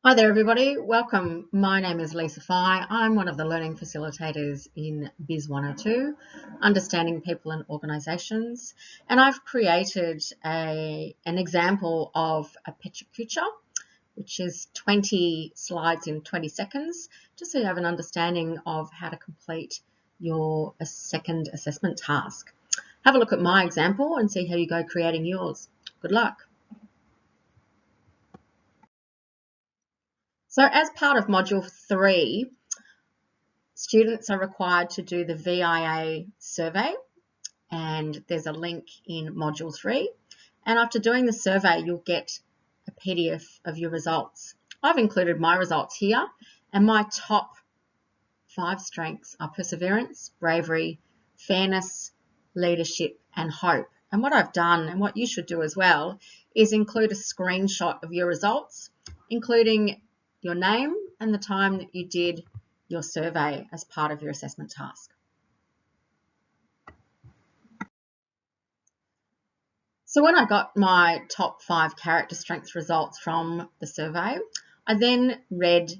Hi there everybody, welcome. My name is Lisa Fye. I'm one of the learning facilitators in Biz 102, Understanding People and Organisations, and I've created an example of a Pecha Kucha, which is 20 slides in 20 seconds, just so you have an understanding of how to complete your second assessment task. Have a look at my example and see how you go creating yours. Good luck. So as part of Module 3, students are required to do the VIA survey, and there's a link in Module 3. And after doing the survey, you'll get a PDF of your results. I've included my results here, and my top 5 strengths are perseverance, bravery, fairness, leadership, and hope. And what I've done, and what you should do as well, is include a screenshot of your results, including your name and the time that you did your survey as part of your assessment task. So when I got my top 5 character strengths results from the survey, I then read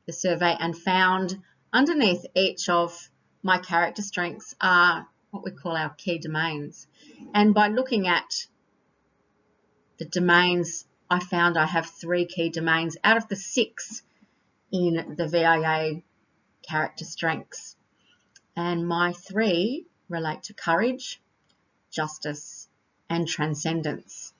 the survey and found underneath each of my character strengths are what we call our key domains. And by looking at the domains, I found I have 3 key domains out of the 6 in the VIA character strengths. And my 3 relate to courage, justice, and transcendence.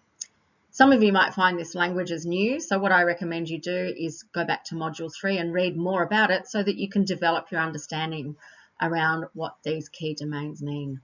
Some of you might find this language is new, so what I recommend you do is go back to Module 3 and read more about it so that you can develop your understanding around what these key domains mean.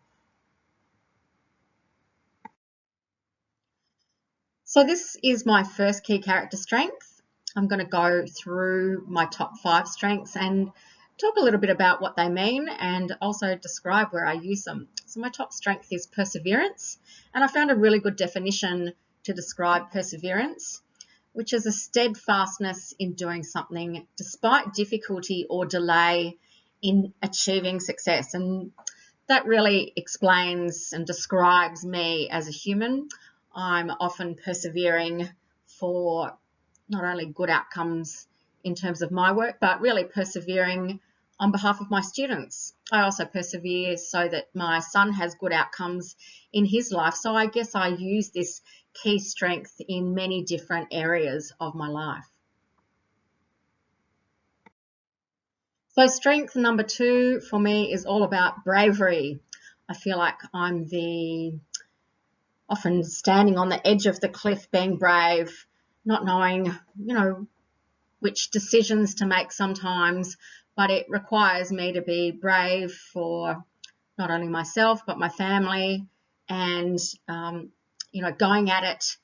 So this is my first key character strength. I'm going to go through my top 5 strengths and talk a little bit about what they mean and also describe where I use them. So my top strength is perseverance, and I found a really good definition to describe perseverance, which is a steadfastness in doing something despite difficulty or delay in achieving success. And that really explains and describes me as a human. I'm often persevering for not only good outcomes in terms of my work, but really persevering on behalf of my students. I also persevere so that my son has good outcomes in his life. So I guess I use this key strength in many different areas of my life. So strength number 2 for me is all about bravery. I feel like I'm often standing on the edge of the cliff being brave, not knowing, which decisions to make sometimes, but it requires me to be brave for not only myself but my family, and going at it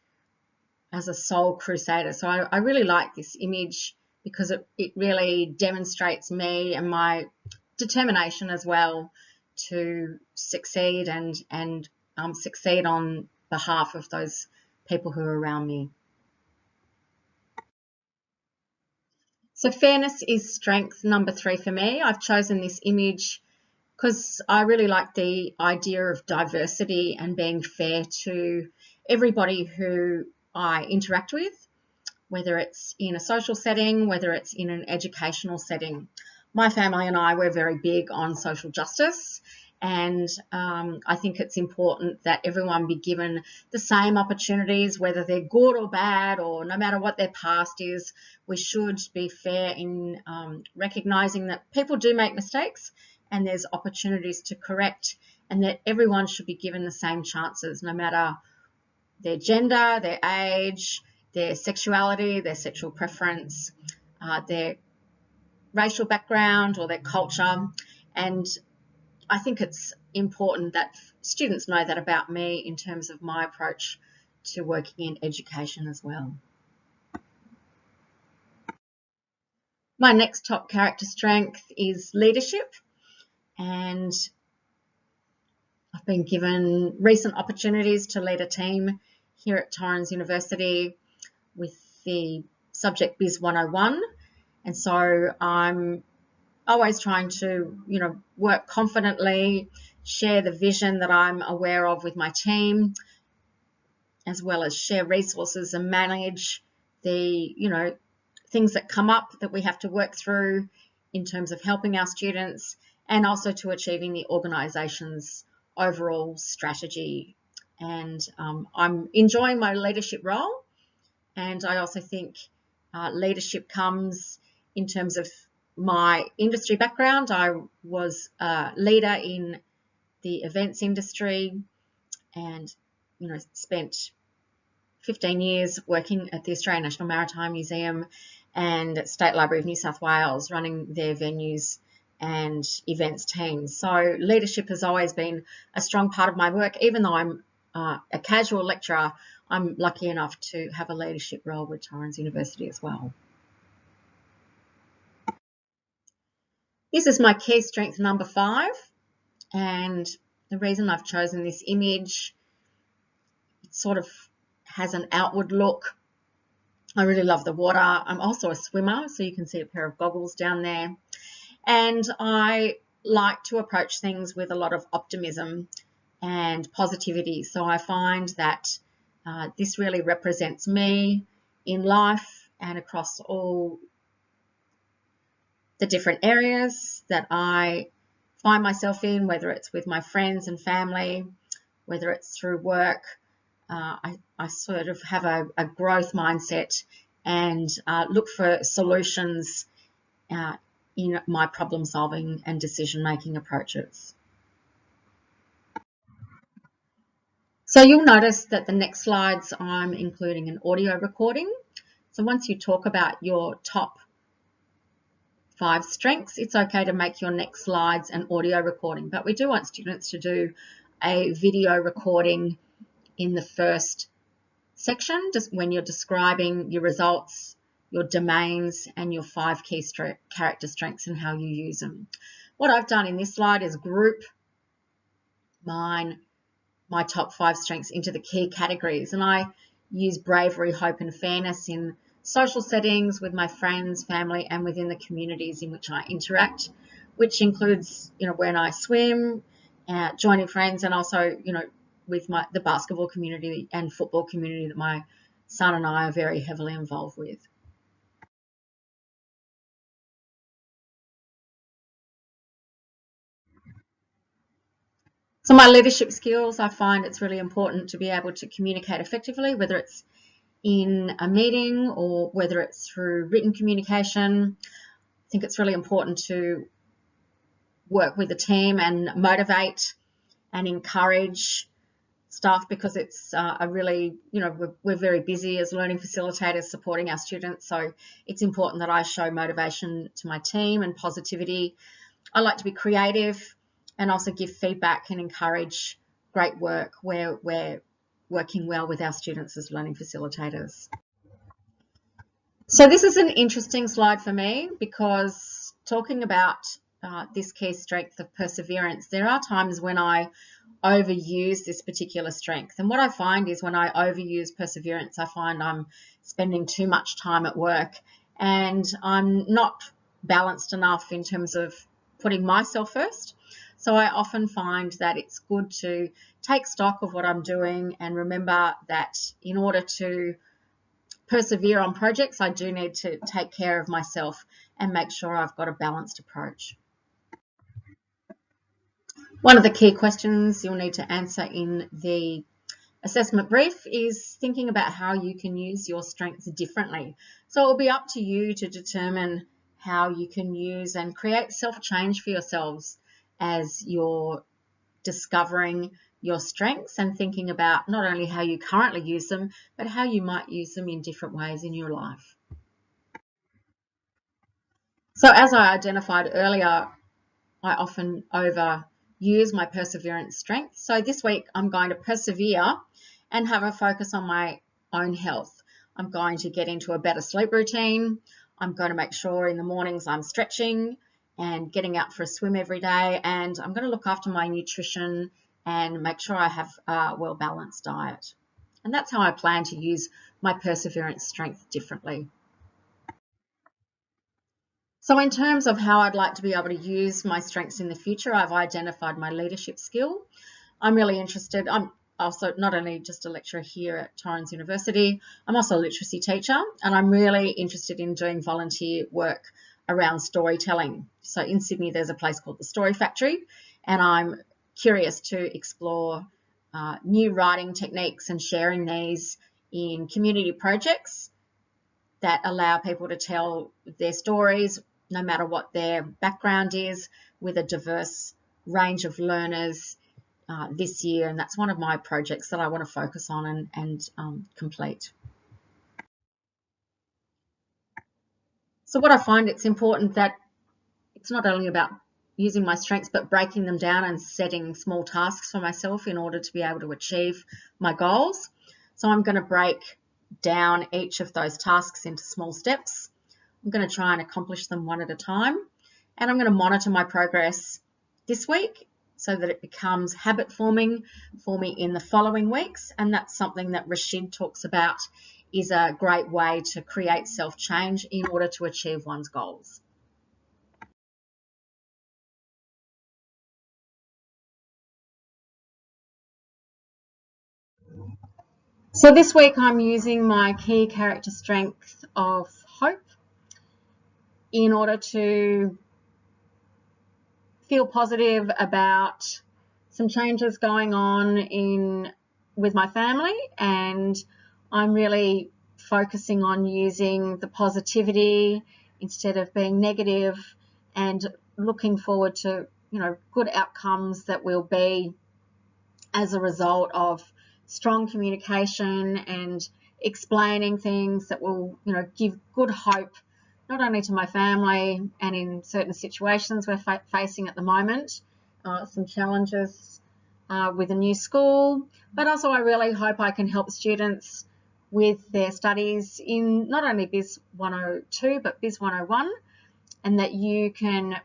as a soul crusader. So I really like this image because it really demonstrates me and my determination as well to succeed and succeed on behalf of those people who are around me. So fairness is strength number 3 for me. I've chosen this image because I really like the idea of diversity and being fair to everybody who I interact with, whether it's in a social setting, whether it's in an educational setting. My family and I, we're very big on social justice, and I think it's important that everyone be given the same opportunities, whether they're good or bad, or no matter what their past is. We should be fair in recognising that people do make mistakes and there's opportunities to correct, and that everyone should be given the same chances, no matter their gender, their age, their sexuality, their sexual preference, their racial background or their culture. And I think it's important that students know that about me in terms of my approach to working in education as well. My next top character strength is leadership, and I've been given recent opportunities to lead a team here at Torrens University with the subject Biz 101, and so I'm always trying to work confidently, share the vision that I'm aware of with my team, as well as share resources and manage the things that come up that we have to work through in terms of helping our students, and also to achieving the organisation's overall strategy. And I'm enjoying my leadership role, and I also think leadership comes in terms of my industry background. I was a leader in the events industry and, spent 15 years working at the Australian National Maritime Museum and at State Library of New South Wales, running their venues and events teams. So leadership has always been a strong part of my work. Even though I'm a casual lecturer, I'm lucky enough to have a leadership role with Torrens University as well. This is my key strength number 5, and the reason I've chosen this image, it sort of has an outward look. I really love the water. I'm also a swimmer, so you can see a pair of goggles down there. And I like to approach things with a lot of optimism and positivity. So I find that this really represents me in life and across all the different areas that I find myself in, whether it's with my friends and family, whether it's through work. I sort of have a growth mindset and look for solutions in my problem solving and decision making approaches. So you'll notice that the next slides I'm including an audio recording. So once you talk about your top 5 strengths, it's okay to make your next slides an audio recording, but we do want students to do a video recording in the first section, just when you're describing your results, your domains, and your 5 key character strengths and how you use them. What I've done in this slide is group my top 5 strengths into the key categories, and I use bravery, hope, and fairness in social settings with my friends, family, and within the communities in which I interact, which includes, when I swim, joining friends, and also, with the basketball community and football community that my son and I are very heavily involved with. So my leadership skills, I find it's really important to be able to communicate effectively, whether it's in a meeting or whether it's through written communication. I think it's really important to work with a team and motivate and encourage staff, because it's a really, we're very busy as learning facilitators supporting our students. So it's important that I show motivation to my team and positivity. I like to be creative and also give feedback and encourage great work where we're working well with our students as learning facilitators. So this is an interesting slide for me, because talking about this key strength of perseverance, there are times when I overuse this particular strength. And what I find is when I overuse perseverance, I find I'm spending too much time at work and I'm not balanced enough in terms of putting myself first. So I often find that it's good to take stock of what I'm doing and remember that in order to persevere on projects, I do need to take care of myself and make sure I've got a balanced approach. One of the key questions you'll need to answer in the assessment brief is thinking about how you can use your strengths differently. So it will be up to you to determine how you can use and create self-change for yourselves as you're discovering your strengths and thinking about not only how you currently use them, but how you might use them in different ways in your life. So as I identified earlier, I often overuse my perseverance strength. So this week I'm going to persevere and have a focus on my own health. I'm going to get into a better sleep routine. I'm going to make sure in the mornings I'm stretching and getting out for a swim every day. And I'm going to look after my nutrition and make sure I have a well-balanced diet. And that's how I plan to use my perseverance strength differently. So in terms of how I'd like to be able to use my strengths in the future, I've identified my leadership skill. I'm really interested. also not only just a lecturer here at Torrens University, I'm also a literacy teacher, and I'm really interested in doing volunteer work around storytelling. So in Sydney, there's a place called the Story Factory, and I'm curious to explore new writing techniques and sharing these in community projects that allow people to tell their stories, no matter what their background is, with a diverse range of learners this year. And that's one of my projects that I want to focus on and complete. So what I find, it's important that it's not only about using my strengths, but breaking them down and setting small tasks for myself in order to be able to achieve my goals. So I'm going to break down each of those tasks into small steps. I'm going to try and accomplish them one at a time. And I'm going to monitor my progress this week so that it becomes habit forming for me in the following weeks. And that's something that Rashid talks about, is a great way to create self-change in order to achieve one's goals. So this week I'm using my key character strength of hope in order to feel positive about some changes going on with my family, and I'm really focusing on using the positivity instead of being negative, and looking forward to good outcomes that will be as a result of strong communication and explaining things that will give good hope, not only to my family and in certain situations we're facing at the moment, some challenges with a new school, but also I really hope I can help students with their studies in not only Biz 102 but Biz 101, and that you can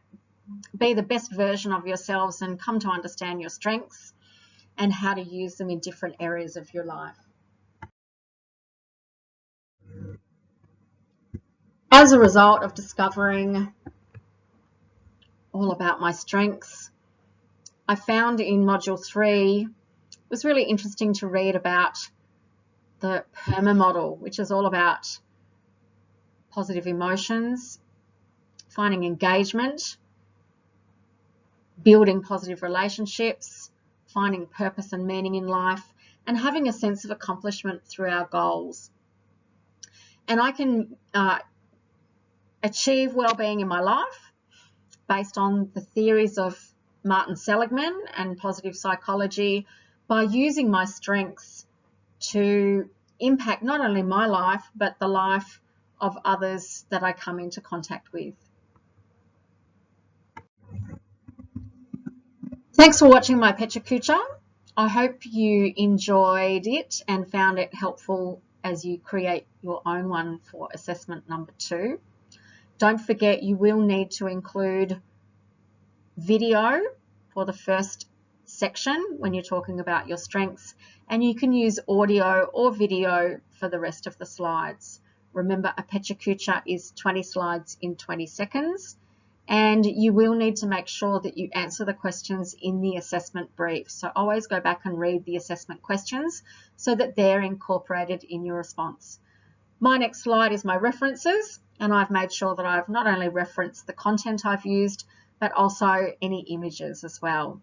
be the best version of yourselves and come to understand your strengths and how to use them in different areas of your life. As a result of discovering all about my strengths, I found in Module 3 it was really interesting to read about the Perma Model, which is all about positive emotions, finding engagement, building positive relationships, finding purpose and meaning in life, and having a sense of accomplishment through our goals. And I can achieve well-being in my life based on the theories of Martin Seligman and positive psychology by using my strengths to impact not only my life but the life of others that I come into contact with. Thanks for watching my Pecha Kucha. I hope you enjoyed it and found it helpful as you create your own one for assessment number 2. Don't forget, you will need to include video for the first section when you're talking about your strengths, and you can use audio or video for the rest of the slides. Remember, a Pecha Kucha is 20 slides in 20 seconds, and you will need to make sure that you answer the questions in the assessment brief. So always go back and read the assessment questions so that they're incorporated in your response. My next slide is my references, and I've made sure that I've not only referenced the content I've used, but also any images as well.